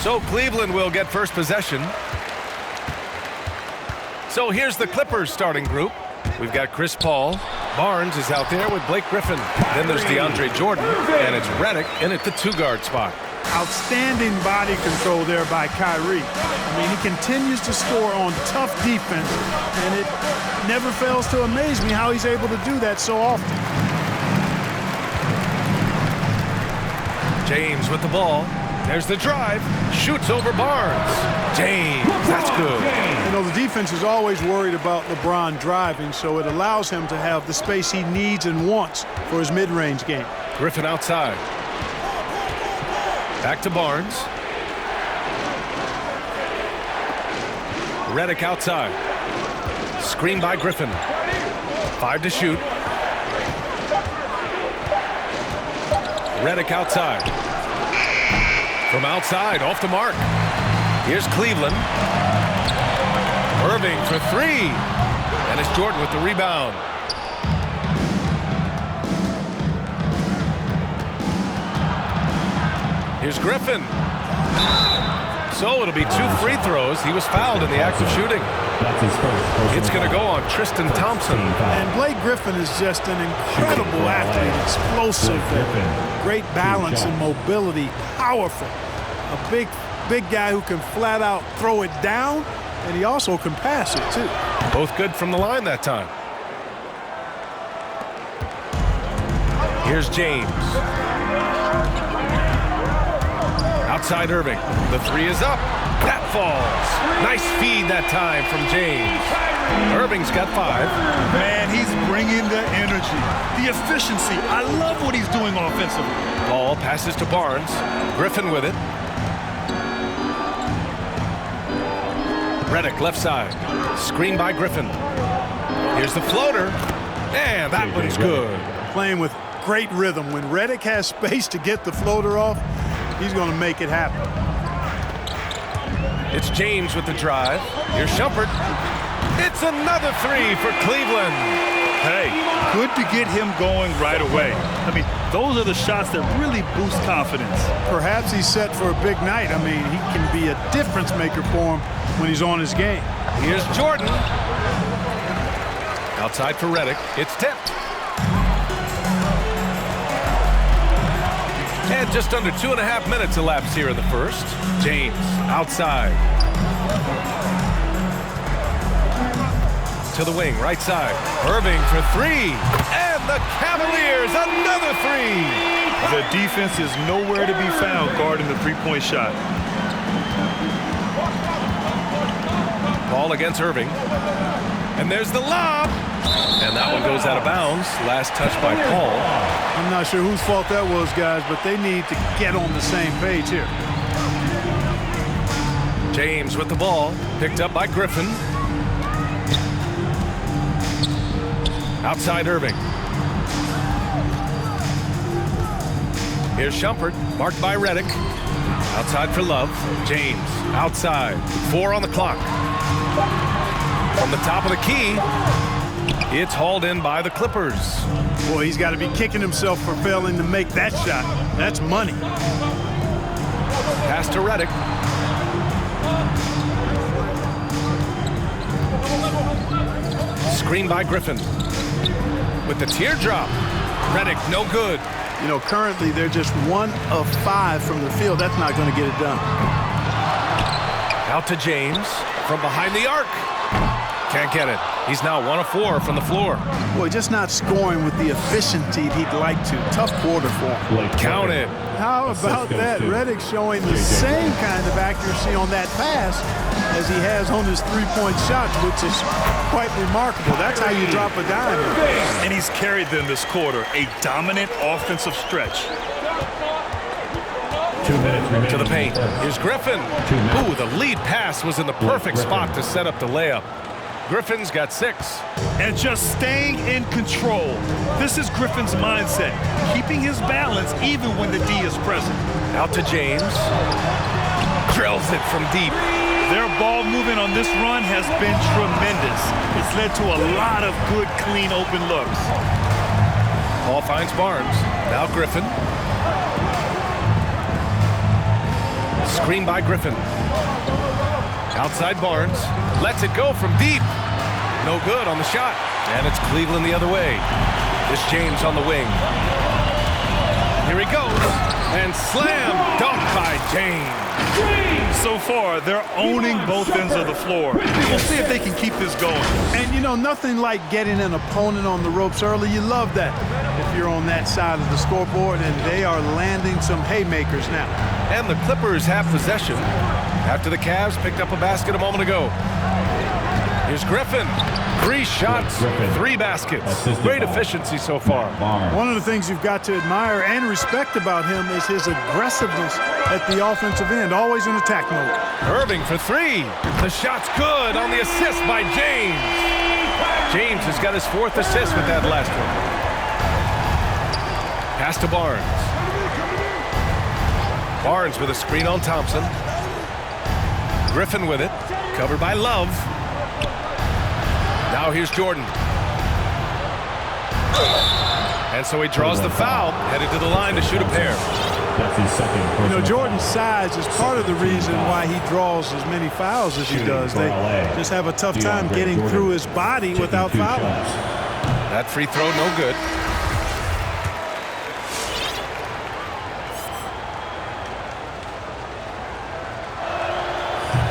So Cleveland will get first possession. So here's the Clippers starting group. We've got Chris Paul. Barnes is out there with Blake Griffin. Then there's DeAndre Jordan, and it's Redick in at the two-guard spot. Outstanding body control there by Kyrie. I mean, he continues to score on tough defense, and it never fails to amaze me how he's able to do that so often. James with the ball. There's the drive. Shoots over Barnes. James, that's good. You know, the defense is always worried about LeBron driving, so it allows him to have the space he needs and wants for his mid-range game. Griffin outside. Back to Barnes. Redick outside. Screen by Griffin. 5 to shoot. Redick outside. From outside, off the mark. Here's Cleveland. Irving for 3. And it's Jordan with the rebound. Here's Griffin. So it'll be 2 free throws. He was fouled in the act of shooting. It's going to go on Tristan Thompson. And Blake Griffin is just an incredible athlete, explosive, great balance and mobility, powerful. A big guy who can flat out throw it down, and he also can pass it too. Both good from the line that time. Here's James. Outside Irving. The 3 is up. That falls. Nice feed that time from James. Irving's got 5. Man, he's bringing the energy, the efficiency. I love what he's doing offensively. Ball passes to Barnes. Griffin with it. Redick left side. Screen by Griffin. Here's the floater. And that one's good. Playing with great rhythm. When Redick has space to get the floater off, he's going to make it happen. It's James with the drive. Here's Shumpert. It's another 3 for Cleveland. Hey, good to get him going right away. I mean, those are the shots that really boost confidence. Perhaps he's set for a big night. I mean, he can be a difference maker for him when he's on his game. Here's Jordan. Outside for Redick. It's tipped. And just under 2.5 minutes elapsed here in the first. James outside. To the wing, right side. Irving for 3. And the Cavaliers, another 3. The defense is nowhere to be found guarding the three-point shot. Ball against Irving. And there's the lob. And that one goes out of bounds. Last touch by Paul. I'm not sure whose fault that was, guys, but they need to get on the same page here. James with the ball. Picked up by Griffin. Outside Irving. Here's Shumpert. Marked by Redick. Outside for Love. James outside. 4 on the clock. From the top of the key. It's hauled in by the Clippers. Boy, he's got to be kicking himself for failing to make that shot. That's money. Pass to Redick. Screen by Griffin. With the teardrop. Redick, no good. You know, currently they're just 1 of 5 from the field. That's not going to get it done. Out to James from behind the arc. Can't get it. He's now 1 of 4 from the floor. Boy, just not scoring with the efficiency he'd like to. Tough quarter for him. Count it. How about that? Redick showing the same kind of accuracy on that pass as he has on his three-point shots, which is quite remarkable. That's how you drop a dime. And he's carried them this quarter. A dominant offensive stretch. 2 minutes remaining. To the paint. Here's Griffin. Ooh, the lead pass was in the perfect spot to set up the layup. Griffin's got 6. And just staying in control. This is Griffin's mindset, keeping his balance even when the D is present. Out to James. Drills it from deep. Their ball movement on this run has been tremendous. It's led to a lot of good, clean, open looks. Ball finds Barnes. Now Griffin. Screen by Griffin. Outside Barnes. Lets it go from deep. No good on the shot. And it's Cleveland the other way. This James on the wing. Here he goes. And slam dunk by James. So far, they're owning both ends of the floor. We'll see if they can keep this going. And, you know, nothing like getting an opponent on the ropes early. You love that if you're on that side of the scoreboard, and they are landing some haymakers now. And the Clippers have possession after the Cavs picked up a basket a moment ago. Here's Griffin. 3 shots, 3 baskets. Great efficiency so far. One of the things you've got to admire and respect about him is his aggressiveness at the offensive end, always in attack mode. Irving for 3. The shot's good on the assist by James. James has got his 4th assist with that last one. Pass to Barnes. Barnes with a screen on Thompson. Griffin with it. Covered by Love. Now here's Jordan. And so he draws the foul, headed to the line to shoot a pair. That's his second. You know, Jordan's size is part of the reason why he draws as many fouls as he does. They just have a tough time getting through his body without fouling. That free throw, no good.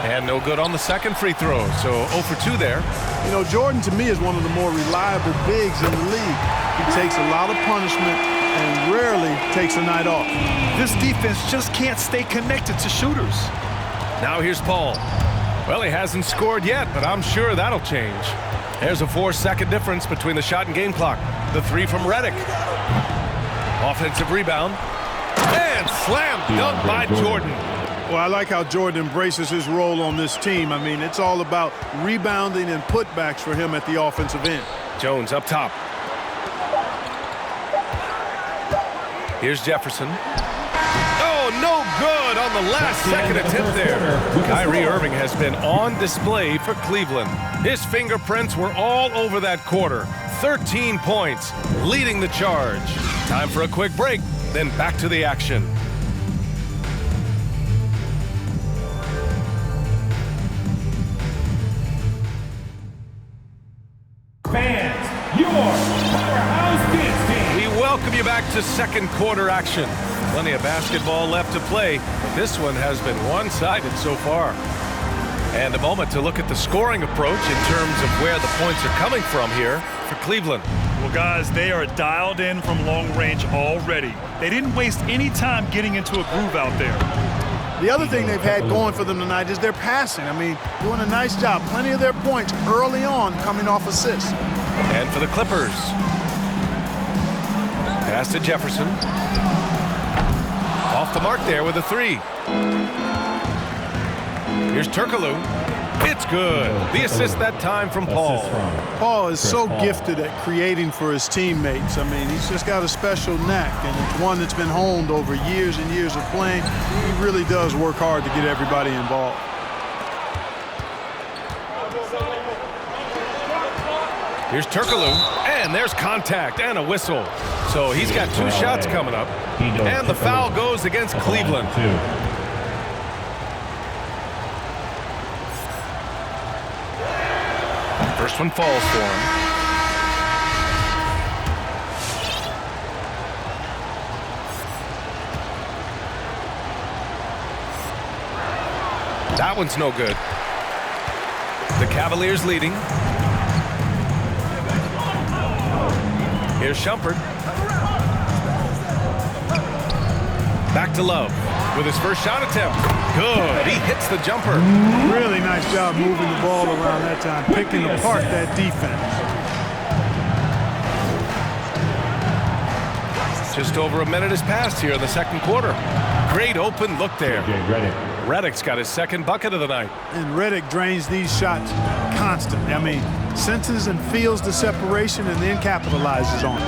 And no good on the second free throw, so 0 for 2 there. You know, Jordan to me is one of the more reliable bigs in the league. He takes a lot of punishment and rarely takes a night off. This defense just can't stay connected to shooters. Now here's Paul. Well, he hasn't scored yet, but I'm sure that'll change. There's a 4-second difference between the shot and game clock. The 3 from Redick. Offensive rebound. And slam dunk by Jordan. Well, I like how Jordan embraces his role on this team. I mean, it's all about rebounding and putbacks for him at the offensive end. Jones up top. Here's Jefferson. Oh, no good on the last second attempt there. Kyrie Irving has been on display for Cleveland. His fingerprints were all over that quarter. 13 points, leading the charge. Time for a quick break, then back to the action. Fans, your powerhouse dance team. We welcome you back to second quarter action. Plenty of basketball left to play, but this one has been one-sided so far. And a moment to look at the scoring approach in terms of where the points are coming from here for Cleveland. Well, guys, they are dialed in from long range already. They didn't waste any time getting into a groove out there. The other thing they've had going for them tonight is their passing. I mean, doing a nice job. Plenty of their points early on coming off assists. And for the Clippers. Pass to Jefferson. Off the mark there with a 3. Here's Turkoglu. It's good. The assist that time from Paul. Paul is so gifted at creating for his teammates. I mean, he's just got a special knack, and it's one that's been honed over years and years of playing. He really does work hard to get everybody involved. Here's Turkoglu, and there's contact and a whistle. So he's got 2 shots coming up, and the foul goes against Cleveland. First one falls for him. That one's no good. The Cavaliers leading. Here's Shumpert. Back to Love with his first shot attempt. Good. He hits the jumper. Really nice job moving the ball around that time, picking apart that defense. Just over a minute has passed here in the second quarter. Great open look there. Redick's got his second bucket of the night. And Redick drains these shots constantly. I mean, senses and feels the separation and then capitalizes on it.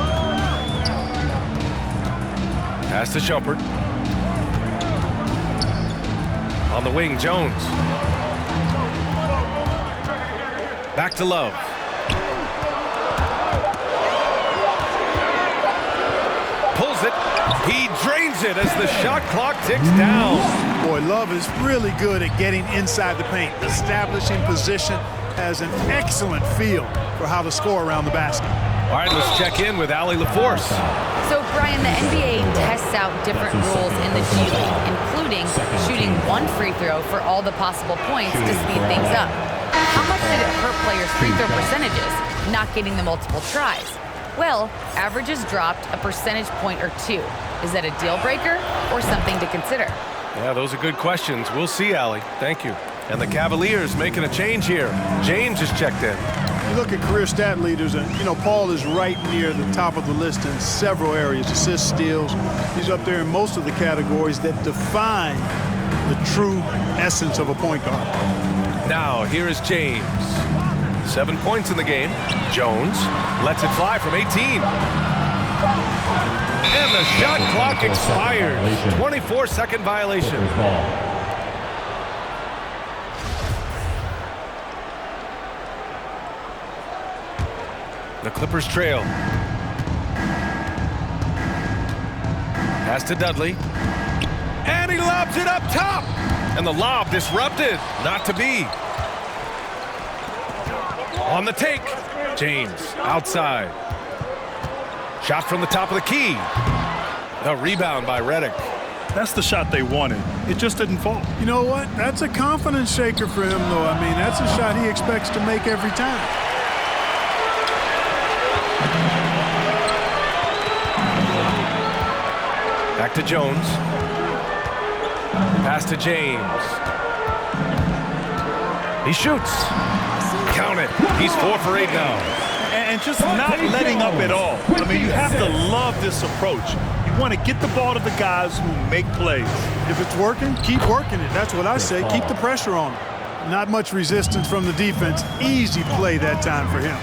Pass to Shumpert. On the wing, Jones. Back to Love. Pulls it. He drains it as the shot clock ticks down. Boy, Love is really good at getting inside the paint, establishing position, has an excellent feel for how to score around the basket. All right, let's check in with Allie LaForce. So, Brian, the NBA tests out different rules in the G League, including shooting one free throw for all the possible points to speed things up. How much did it hurt players' free throw percentages, not getting the multiple tries? Well, averages dropped a percentage point or two. Is that a deal breaker or something to consider? Yeah, those are good questions. We'll see, Allie. Thank you. And the Cavaliers making a change here. James is checked in. You look at career stat leaders, and, Paul is right near the top of the list in several areas. Assists, steals. He's up there in most of the categories that define the true essence of a point guard. Now, here is James. 7 points in the game. Jones lets it fly from 18. And the shot clock expires. 24-second violation. The Clippers trail. Pass to Dudley. And he lobs it up top. And the lob disrupted. Not to be. On the take. James outside. Shot from the top of the key. The rebound by Redick. That's the shot they wanted. It just didn't fall. You know what? That's a confidence shaker for him, though. I mean, that's a shot he expects to make every time. Back to Jones. Pass to James. He shoots. Count it. He's 4 for 8 now. And just not letting up at all. I mean, you have to love this approach. You want to get the ball to the guys who make plays. If it's working, keep working it. That's what I say. Keep the pressure on him. Not much resistance from the defense. Easy play that time for him.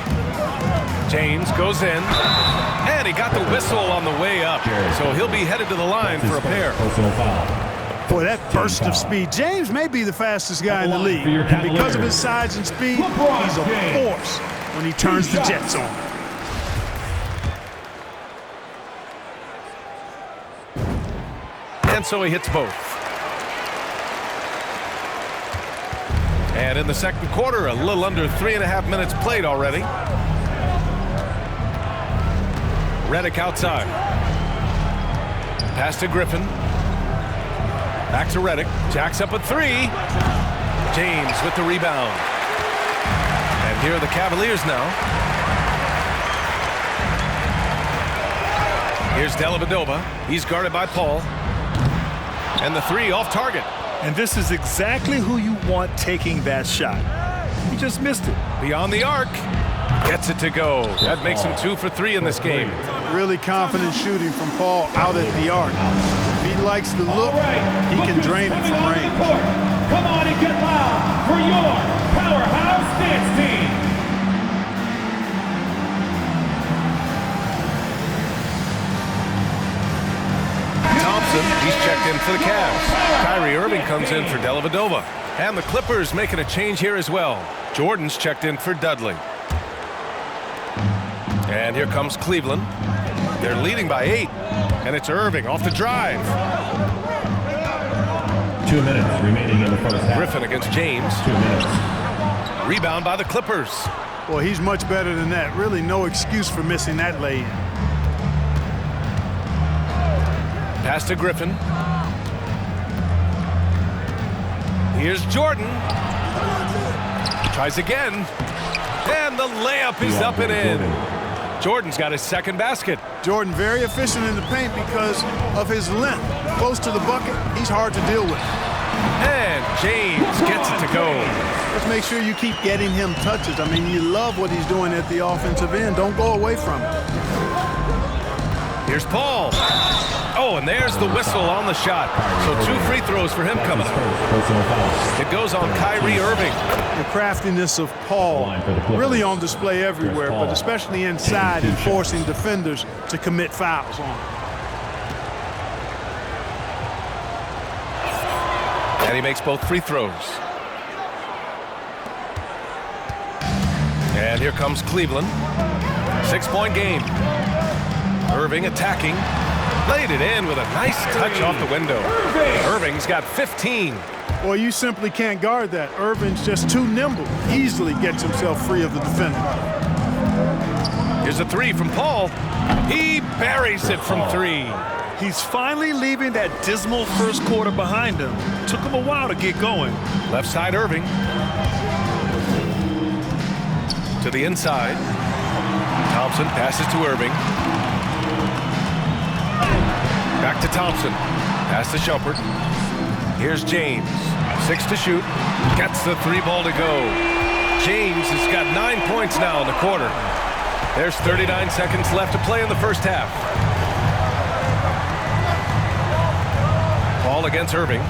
James goes in. And he got the whistle on the way up. So he'll be headed to the line for a pair. Boy, that burst of speed. James may be the fastest guy in the league. And because of his size and speed, he's a force when he turns the jets on. And so he hits both. And in the second quarter, a little under 3.5 minutes played already. Redick outside. Pass to Griffin. Back to Redick. Jacks up a 3. James with the rebound. And here are the Cavaliers now. Here's Dellavedova. He's guarded by Paul. And the 3 off target. And this is exactly who you want taking that shot. He just missed it. Beyond the arc. Gets it to go. That makes him 2 for 3 in this game. Really confident shooting from Paul out at the arc. If he likes the look, he can drain it from range. Come on and get loud for your powerhouse dance team. Thompson, he's checked in for the Cavs. Kyrie Irving comes in for Dellavedova. And the Clippers making a change here as well. Jordan's checked in for Dudley. And here comes Cleveland. They're leading by 8. And it's Irving off the drive. 2 minutes remaining in the first half. Griffin against James. 2 minutes. Rebound by the Clippers. Well, he's much better than that. Really no excuse for missing that lay-in. Pass to Griffin. Here's Jordan. Tries again. And the layup is up and in. Jordan's got his second basket. Jordan very efficient in the paint because of his length. Close to the bucket, he's hard to deal with. And James gets it to go. Let's make sure you keep getting him touches. I mean, you love what he's doing at the offensive end. Don't go away from it. Here's Paul. Oh, and there's the whistle on the shot. So 2 free throws for him coming up. It goes on Kyrie Irving. The craftiness of Paul really on display everywhere, but especially inside and forcing defenders to commit fouls on him. And he makes both free throws. And here comes Cleveland. 6-point game. Irving attacking. Laid it in with a nice touch off the window. Irving's got 15. Well, you simply can't guard that. Irving's just too nimble. Easily gets himself free of the defender. Here's a three from Paul. He buries it from three. He's finally leaving that dismal first quarter behind him. Took him a while to get going. Left side Irving. To the inside. Thompson passes to Irving. Back to Thompson. Pass to Shumpert. Here's James. 6 to shoot. Gets the three ball to go. James has got 9 points now in the quarter. There's 39 seconds left to play in the first half. Paul against Irving.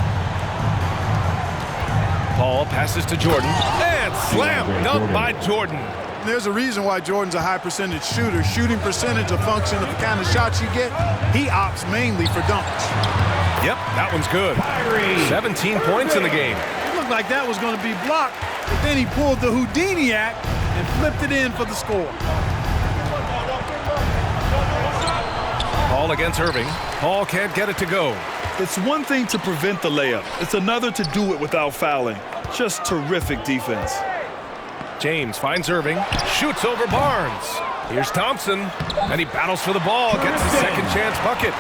Paul passes to Jordan. And slam dunk by Jordan. There's a reason why Jordan's a high percentage shooter. Shooting percentage a function of the kind of shots you get. He opts mainly for dunks. Yep, that one's good. 17 points in the game. It looked like that was going to be blocked, but then he pulled the Houdini act and flipped it in for the score. Paul against Irving. Paul can't get it to go. It's one thing to prevent the layup. It's another to do it without fouling. Just terrific defense. James finds Irving, shoots over Barnes. Here's Thompson, and he battles for the ball, gets a second chance bucket.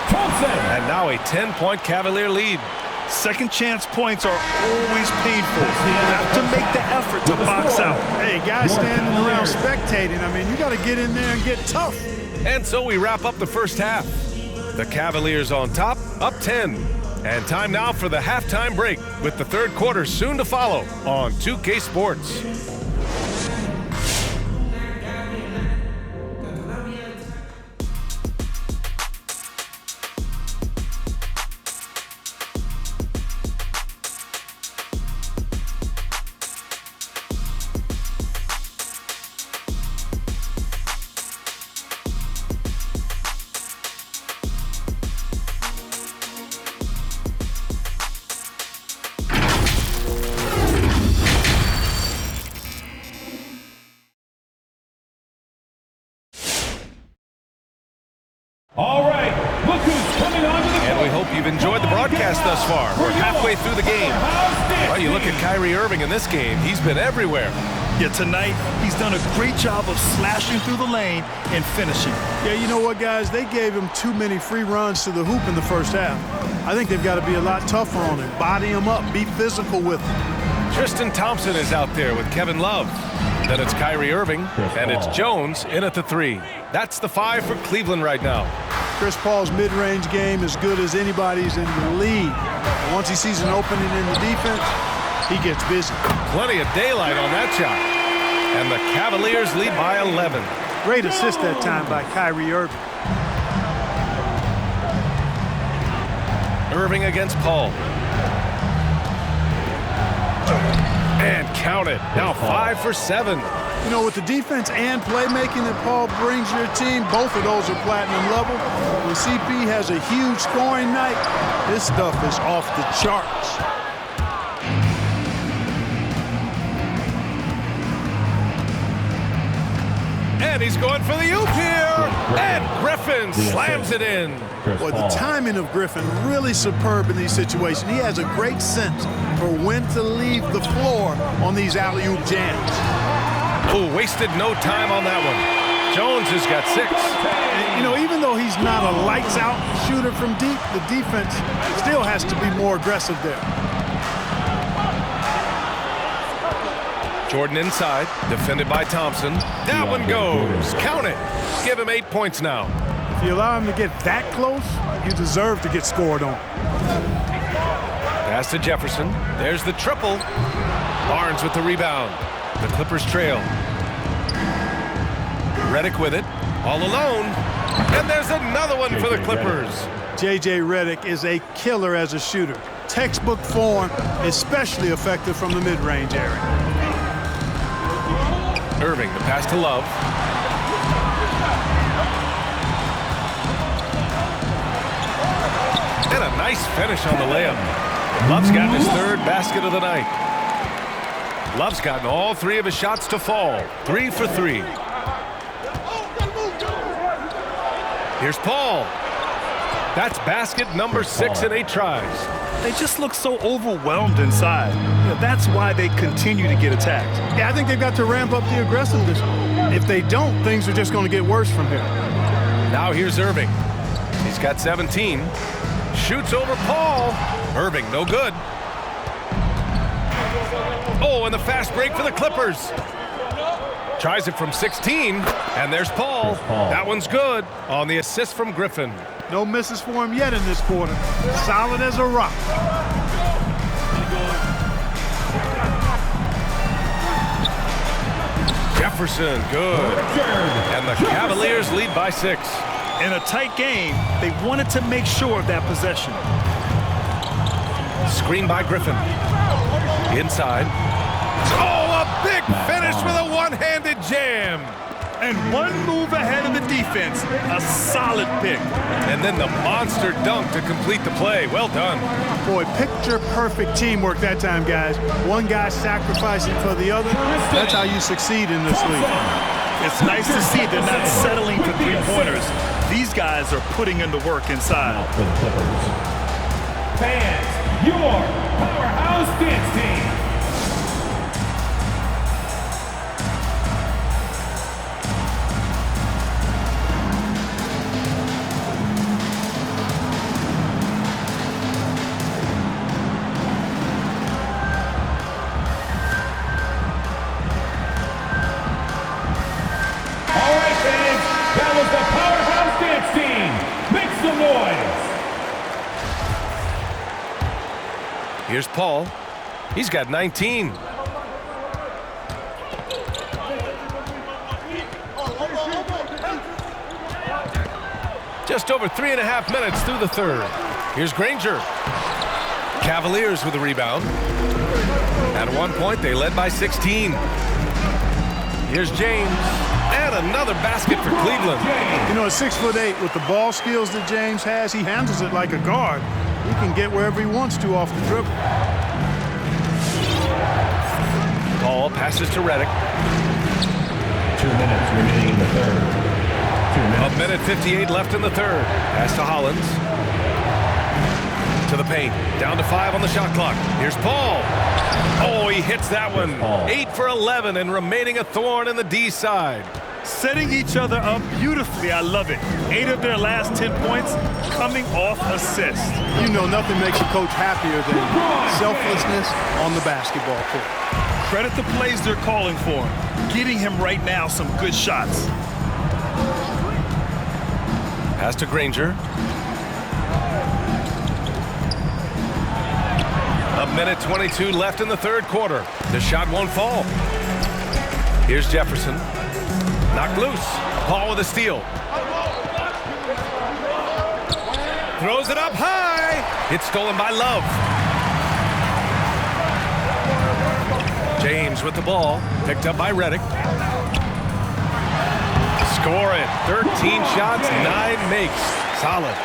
And now a 10-point Cavalier lead. Second chance points are always painful. You have to make the effort to box out. Hey, guys standing around spectating, I mean, you got to get in there and get tough. And so we wrap up the first half. The Cavaliers on top, up 10. And time now for the halftime break, with the third quarter soon to follow on 2K Sports. All right, look who's coming on to the And we hope you've enjoyed the broadcast thus far. We're halfway through the game. Well, you look at Kyrie Irving in this game, he's been everywhere. Yeah, tonight, he's done a great job of slashing through the lane and finishing. Yeah, you know what, guys? They gave him too many free runs to the hoop in the first half. I think they've got to be a lot tougher on him. Body him up, be physical with him. Tristan Thompson is out there with Kevin Love. Then it's Kyrie Irving, and it's Jones in at the three. That's the 5 for Cleveland right now. Chris Paul's mid-range game is good as anybody's in the league. And once he sees an opening in the defense, he gets busy. Plenty of daylight on that shot. And the Cavaliers lead by 11. Great assist that time by Kyrie Irving. Irving against Paul. And count it. Now 5 for 7. You know, with the defense and playmaking that Paul brings your team, both of those are platinum level. When CP has a huge scoring night, this stuff is off the charts. And he's going for the oop here. And Griffin slams it in. Boy, the timing of Griffin really superb in these situations. He has a great sense for when to leave the floor on these alley-oop jams. Oh, wasted no time on that one. Jones has got 6. And, you know, even though he's not a lights-out shooter from deep, the defense still has to be more aggressive there. Jordan inside, defended by Thompson. That one goes. Count it. Give him 8 points now. If you allow him to get that close, you deserve to get scored on. Pass to Jefferson. There's the triple. Barnes with the rebound. The Clippers trail. Redick with it. All alone. And there's another one for the Clippers. J.J. Redick is a killer as a shooter. Textbook form, especially effective from the mid-range area. Irving, the pass to Love. And a nice finish on the layup. Love's gotten his 3rd basket of the night. Love's gotten all 3 of his shots to fall. 3 for 3. Here's Paul. That's basket number 6 in 8 tries. They just look so overwhelmed inside. That's why they continue to get attacked. Yeah, I think they've got to ramp up the aggressiveness. If they don't, things are just going to get worse from here. Now here's Irving. He's got 17. Shoots over Paul. Irving, no good. Oh, and the fast break for the Clippers. Tries it from 16, and there's Paul. That one's good on the assist from Griffin. No misses for him yet in this quarter. Solid as a rock. Jefferson, good. And the Cavaliers lead by 6. In a tight game, they wanted to make sure of that possession. Screen by Griffin. Inside. Oh, a big finish with a one-handed jam. And one move ahead of the defense. A solid pick. And then the monster dunk to complete the play. Well done. Boy, picture-perfect teamwork that time, guys. One guy sacrificing for the other. That's how you succeed in this league. It's nice to see they're not settling for three-pointers. These guys are putting in the work inside. Fans, your powerhouse dance team. Here's Paul. He's got 19. Just over 3.5 minutes through the third. Here's Granger. Cavaliers with a rebound. At one point, they led by 16. Here's James. And another basket for Cleveland. You know, at 6'8", with the ball skills that James has, he handles it like a guard. He can get wherever he wants to off the dribble. Paul passes to Redick. 2 minutes remaining in the third. 2 minutes. 1:58 left in the third. Pass to Hollins. To the paint. Down to 5 on the shot clock. Here's Paul. Oh, he hits that one. 8 for 11 and remaining a thorn in the D side. Setting each other up beautifully. I love it. 8 of their last 10 points coming off assists. You know, nothing makes a coach happier than selflessness on the basketball court. Credit the plays they're calling for. Getting him right now some good shots. Pass to Granger. 1:22 left in the third quarter. The shot won't fall. Here's Jefferson. Knocked loose. Paul with a steal. Throws it up high. It's stolen by Love. James with the ball. Picked up by Redick. Score it. 13 shots, 9 makes. Solid.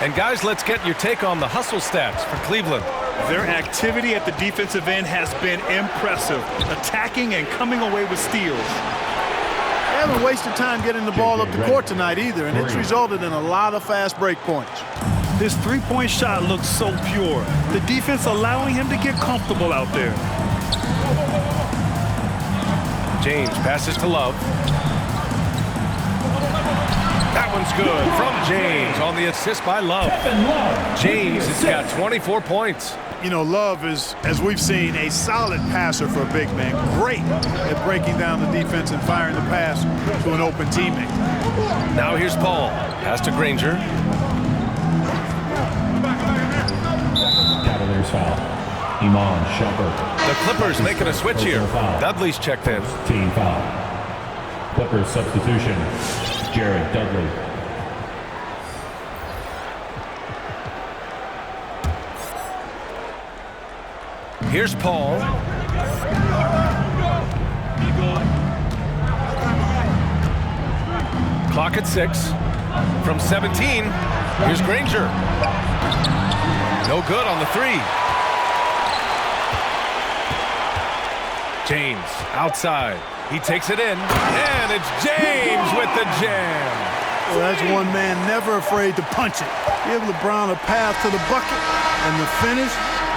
And guys, let's get your take on the hustle stats for Cleveland. Their activity at the defensive end has been impressive. Attacking and coming away with steals. They haven't wasted time getting the ball up the court tonight either, and it's resulted in a lot of fast break points. This three-point shot looks so pure. The defense allowing him to get comfortable out there. James passes to Love. That one's good from James on the assist by Love. James has got 24 points. You know, Love is, as we've seen, a solid passer for a big man. Great at breaking down the defense and firing the pass to an open teammate. Now here's Paul. Pass to Granger. Cavaliers foul. Iman Shumpert. The Clippers making a switch here. Dudley's checked in. Team foul. Clippers substitution. Jared Dudley. Here's Paul. Clock at 6. From 17, here's Granger. No good on the 3. James outside. He takes it in, and it's James with the jam. Well, that's one man never afraid to punch it. Give LeBron a path to the bucket, and the finish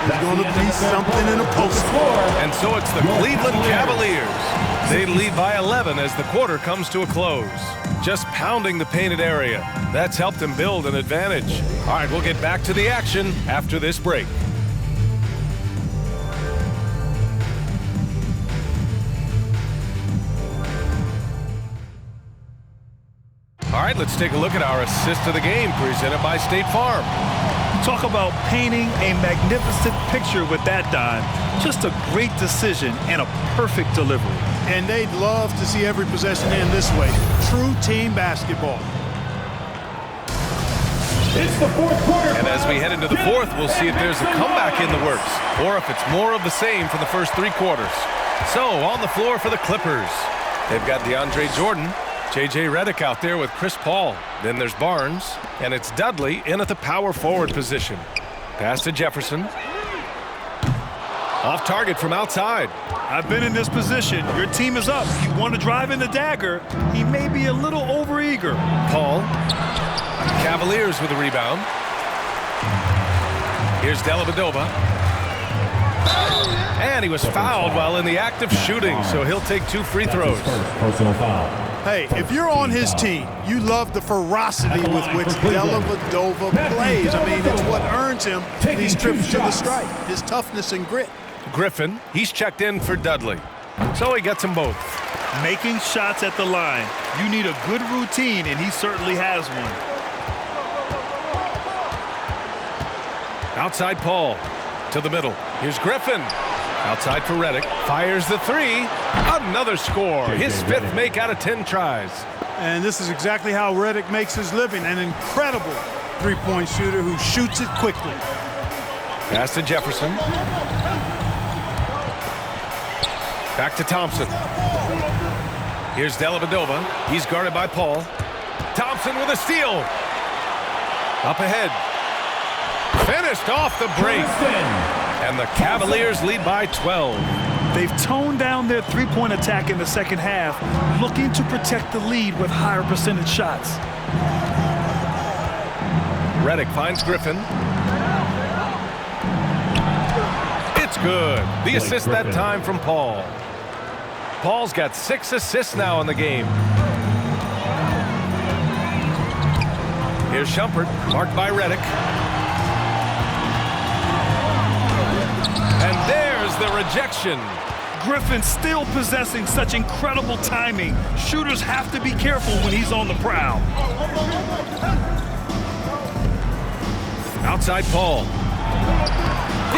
is going to be something in a post. And so it's the Cleveland Cavaliers. They lead by 11 as the quarter comes to a close. Just pounding the painted area. That's helped them build an advantage. All right, we'll get back to the action after this break. All right, let's take a look at our assist of the game presented by State Farm. Talk about painting a magnificent picture with that dime. Just a great decision and a perfect delivery. And they'd love to see every possession end this way. True team basketball. It's the fourth quarter. And as we head into the fourth, we'll see if there's a comeback in the works or if it's more of the same from the first three quarters. So, on the floor for the Clippers, they've got DeAndre Jordan, J.J. Redick out there with Chris Paul. Then there's Barnes, and it's Dudley in at the power forward position. Pass to Jefferson. Off target from outside. I've been in this position. Your team is up. You want to drive in the dagger. He may be a little overeager. Paul. Cavaliers with the rebound. Here's Dellavedova. And he was fouled while in the act of shooting, so he'll take 2 free throws. Personal foul. Hey, if you're on his team, you love the ferocity with which Dellavedova plays. I mean, it's what earns him these trips to the stripe, his toughness and grit. Griffin, he's checked in for Dudley. So he gets them both. Making shots at the line. You need a good routine, and he certainly has one. Outside Paul to the middle. Here's Griffin. Outside for Redick. Fires the three. Another score. His 5th make out of 10 tries. And this is exactly how Redick makes his living. An incredible three-point shooter who shoots it quickly. Pass to Jefferson. Back to Thompson. Here's Dellavedova. He's guarded by Paul. Thompson with a steal. Up ahead. Finished off the break. And the Cavaliers lead by 12. They've toned down their three-point attack in the second half, looking to protect the lead with higher percentage shots. Redick finds Griffin. It's good. The assist that time from Paul. Paul's got 6 assists now in the game. Here's Shumpert, marked by Redick. And there's the rejection. Griffin still possessing such incredible timing. Shooters have to be careful when he's on the prowl. Outside Paul.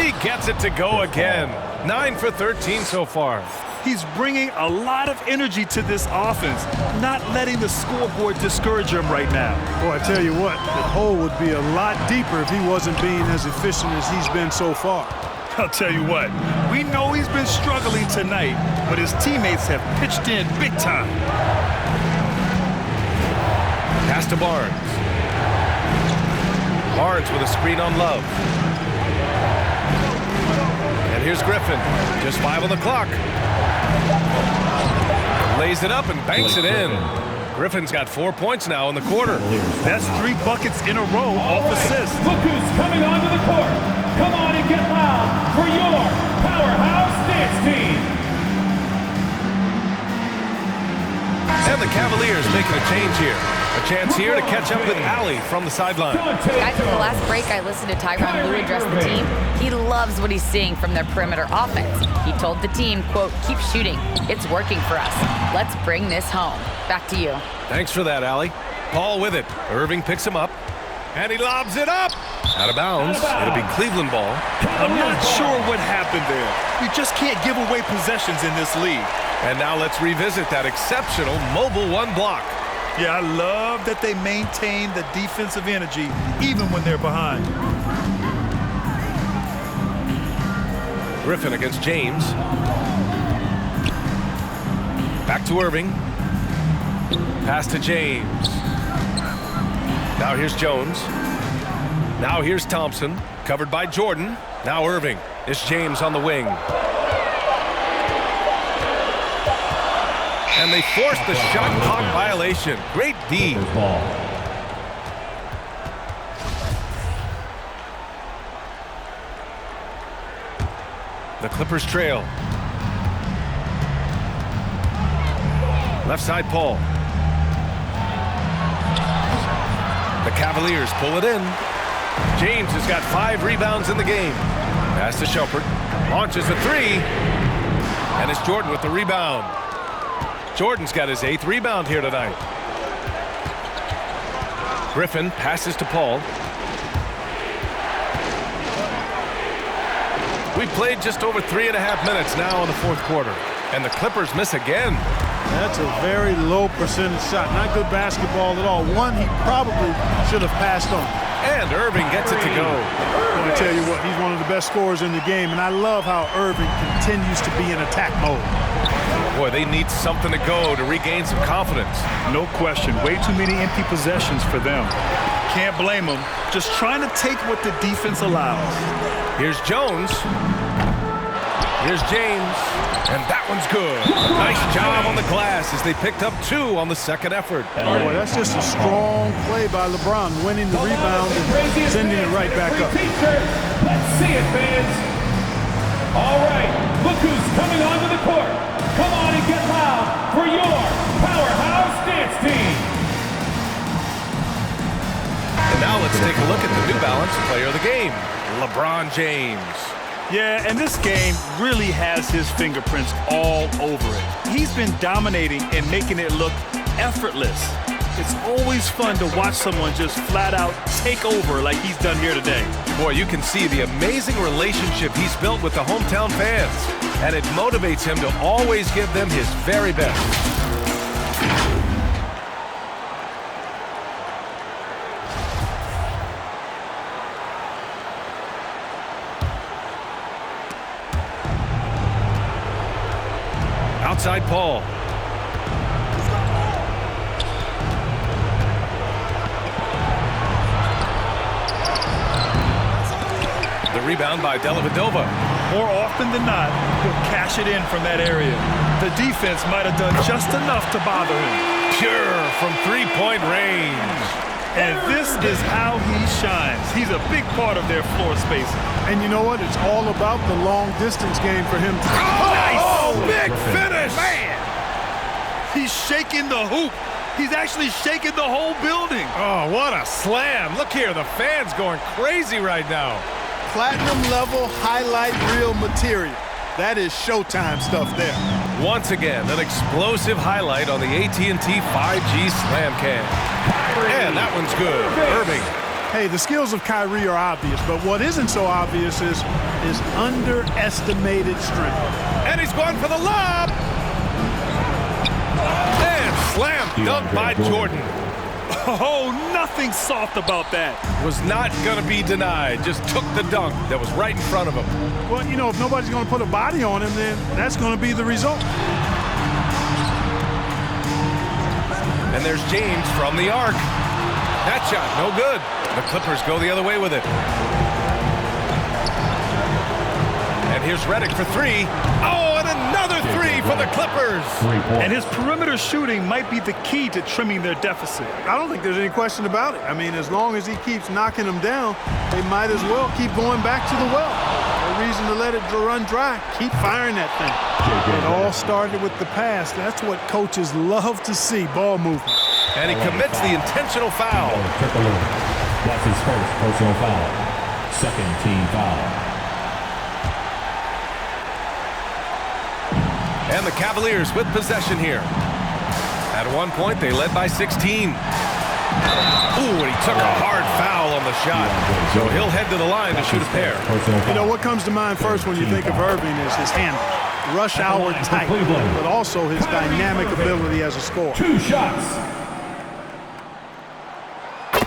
He gets it to go again. 9 for 13 so far. He's bringing a lot of energy to this offense, not letting the scoreboard discourage him right now. Boy, I tell you what, the hole would be a lot deeper if he wasn't being as efficient as he's been so far. I'll tell you what, we know he's been struggling tonight, but his teammates have pitched in big time. Pass to Barnes. Barnes with a screen on Love. And here's Griffin. Just 5 on the clock. Lays it up and banks it in. Griffin's got 4 points now in the quarter. That's 3 buckets in a row off assists. Look who's coming onto the court. Come on and get loud for your powerhouse dance team. And the Cavaliers making a change here. A chance here to catch up with Allie from the sideline. Guys, in the last break, I listened to Tyronn Lue address the team. He loves what he's seeing from their perimeter offense. He told the team, quote, "Keep shooting. It's working for us. Let's bring this home." Back to you. Thanks for that, Allie. Paul with it. Irving picks him up. And he lobs it up. Out of bounds. It'll be Cleveland ball. I'm not sure what happened there. You just can't give away possessions in this league. And now let's revisit that exceptional mobile 1 block. Yeah, I love that they maintain the defensive energy even when they're behind. Griffin against James. Back to Irving. Pass to James. Now here's Jones. Now here's Thompson. Covered by Jordan. Now Irving. It's James on the wing. And they forced the shot clock violation. Great D. Clippers ball. The Clippers trail. Left side Paul. The Cavaliers pull it in. James has got 5 rebounds in the game. Pass to Shumpert. Launches a 3. And it's Jordan with the rebound. Jordan's got his 8th rebound here tonight. Griffin passes to Paul. We played just over 3.5 minutes now in the 4th quarter. And the Clippers miss again. That's a very low percentage shot. Not good basketball at all. One he probably should have passed on. And Irving gets it to go. I'm going to tell you what, he's one of the best scorers in the game, and I love how Irving continues to be in attack mode. Boy, they need something to go to regain some confidence. No question. Way too many empty possessions for them. Can't blame them. Just trying to take what the defense allows. Here's Jones. Here's James. And that one's good. Nice job on the glass as they picked up 2 on the second effort. Boy, that's just a strong play by LeBron, winning the rebound and sending it right back up. Let's see it, fans. All right, look who's coming onto the court. Come on and get loud for your powerhouse dance team. And now let's take a look at the New Balance player of the game, LeBron James. Yeah, and this game really has his fingerprints all over it. He's been dominating and making it look effortless. It's always fun to watch someone just flat out take over like he's done here today. Boy, you can see the amazing relationship he's built with the hometown fans. And it motivates him to always give them his very best. Outside Paul. The rebound by Dellavedova. More often than not, he'll cash it in from that area. The defense might have done just enough to bother him. Pure from 3-point range. And this is how he shines. He's a big part of their floor spacing. And you know what? It's all about the long distance game for him. Oh, big finish! Man! He's shaking the hoop. He's actually shaking the whole building. Oh, what a slam. Look here, the fans going crazy right now. Platinum level highlight reel material. That is Showtime stuff there. Once again, an explosive highlight on the AT&T 5G Slam Cam. And that one's good. Irving. Hey, the skills of Kyrie are obvious, but what isn't so obvious is his underestimated strength. And he's going for the lob. And slam dunk by Jordan. Oh, nothing soft about that. Was not going to be denied. Just took the dunk that was right in front of him. Well, you know, if nobody's going to put a body on him, then that's going to be the result. And there's James from the arc. That shot, no good. The Clippers go the other way with it. And here's Redick for 3. Oh, and another 3 for the Clippers. And his perimeter shooting might be the key to trimming their deficit. I don't think there's any question about it. I mean, as long as he keeps knocking them down, they might as well keep going back to the well. No reason to let it run dry. Keep firing that thing. It all started with the pass. That's what coaches love to see, ball movement. And he commits the intentional foul. That's his first personal foul. Second team foul. And the Cavaliers with possession here. At one point, they led by 16. Ooh, and he took a hard foul on the shot. So he'll head to the line to shoot a pair. You know, what comes to mind first when you think of Irving is his handle. Rush hour tight, but also his dynamic ability as a scorer. 2 shots.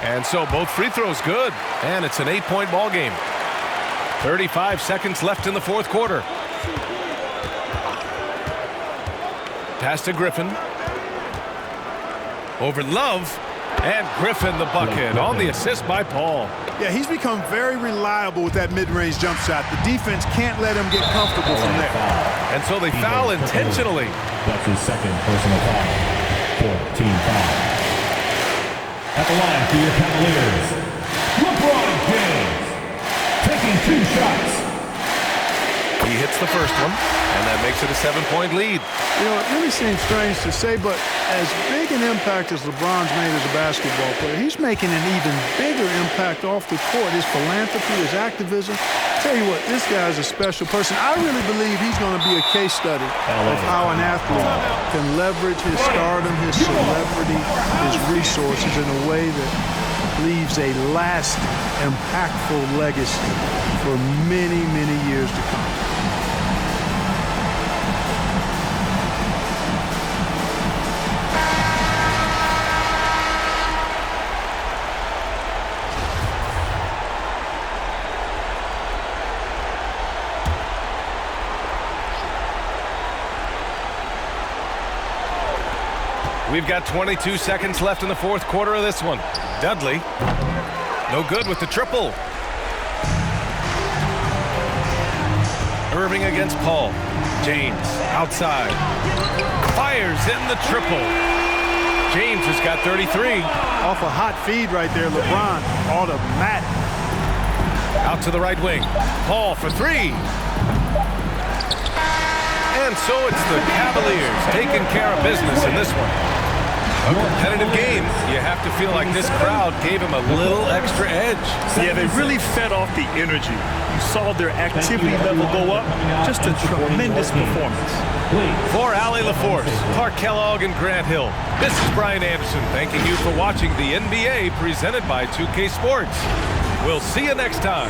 And so both free throws good. And it's an 8-point ball game. 35 seconds left in the 4th quarter. Pass to Griffin. Over Love. And Griffin the bucket on the assist by Paul. Yeah, he's become very reliable with that mid-range jump shot. The defense can't let him get comfortable from there. And so they foul intentionally. That's his second personal foul for team foul. At the line for your Cavaliers, LeBron James, taking 2 shots. He hits the first one, and that makes it a 7-point lead. You know, it really seems strange to say, but as big an impact as LeBron's made as a basketball player, he's making an even bigger impact off the court. His philanthropy, his activism. Tell you what, this guy's a special person. I really believe he's going to be a case study of how an athlete can leverage his stardom, his celebrity, his resources in a way that leaves a lasting, impactful legacy for many, many years to come. We've got 22 seconds left in the fourth quarter of this one. Dudley, no good with the triple. Irving against Paul. James, outside. Fires in the triple. James has got 33. Off a hot feed right there, LeBron, automatic. Out to the right wing. Paul for 3. And so it's the Cavaliers taking care of business in this one. A competitive game. You have to feel like this crowd gave him a little extra edge. Yeah, they really fed off the energy. You saw their activity level go up. Just a tremendous performance. For Allie LaForce, Clark Kellogg, and Grant Hill, this is Brian Anderson thanking you for watching the NBA presented by 2K Sports. We'll see you next time.